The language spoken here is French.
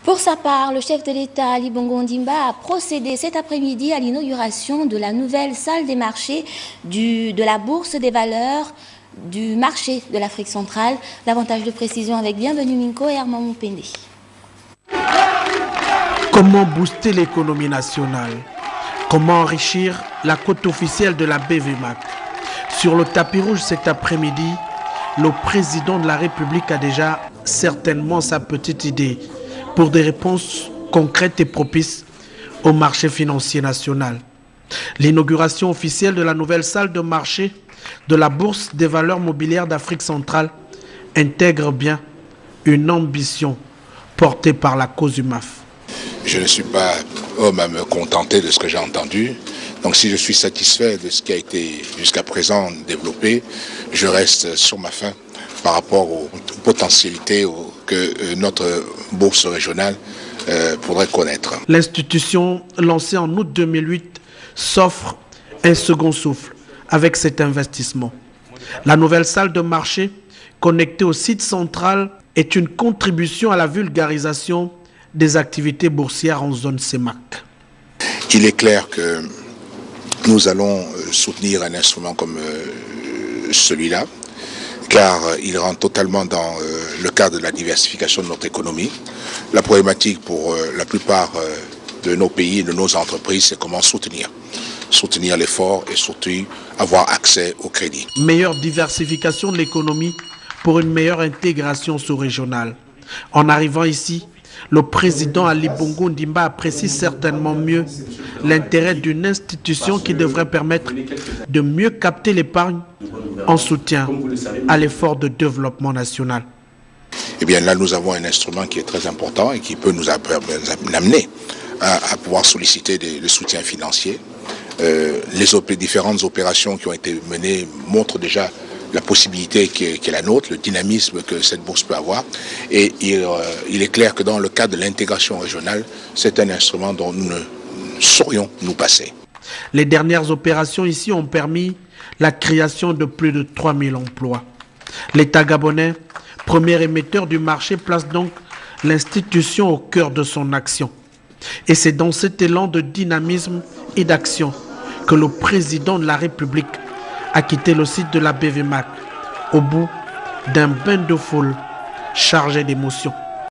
Pour sa part, le chef de l'État, Ali Bongo Ondimba, a procédé cet après-midi à l'inauguration de la nouvelle salle des marchés de la Bourse des valeurs du marché de l'Afrique centrale. Davantage de précisions avec Bienvenue Minko et Armand Moupende. Comment booster l'économie nationale? Comment enrichir la cote officielle de la BVMAC? Sur le tapis rouge cet après-midi, le président de la République a déjà certainement sa petite idée pour des réponses concrètes et propices au marché financier national. L'inauguration officielle de la nouvelle salle de marché de la Bourse des valeurs mobilières d'Afrique centrale intègre bien une ambition portée par la COSUMAF. Je ne suis pas homme à me contenter de ce que j'ai entendu. Donc si je suis satisfait de ce qui a été jusqu'à présent développé, je reste sur ma faim par rapport aux potentialités que notre bourse régionale pourrait connaître. L'institution lancée en août 2008 s'offre un second souffle avec cet investissement. La nouvelle salle de marché connectée au site central est une contribution à la vulgarisation des activités boursières en zone CEMAC. Il est clair que nous allons soutenir un instrument comme celui-là, car il rentre totalement dans le cadre de la diversification de notre économie. La problématique pour la plupart de nos pays et de nos entreprises, c'est comment soutenir l'effort et surtout avoir accès au crédit. Meilleure diversification de l'économie pour une meilleure intégration sous-régionale. En arrivant ici, le président Ali Bongo Ondimba apprécie certainement mieux l'intérêt d'une institution qui devrait permettre de mieux capter l'épargne en soutien à l'effort de développement national. Eh bien là, nous avons un instrument qui est très important et qui peut nous amener à pouvoir solliciter le soutien financier. Les différentes opérations qui ont été menées montrent déjà la possibilité qui est la nôtre, le dynamisme que cette bourse peut avoir. Et il est clair que dans le cadre de l'intégration régionale, c'est un instrument dont nous ne saurions nous passer. Les dernières opérations ici ont permis la création de plus de 3000 emplois. L'État gabonais, premier émetteur du marché, place donc l'institution au cœur de son action. Et c'est dans cet élan de dynamisme et d'action que le président de la République a quitté le site de la BVMAC au bout d'un bain de foule chargé d'émotions.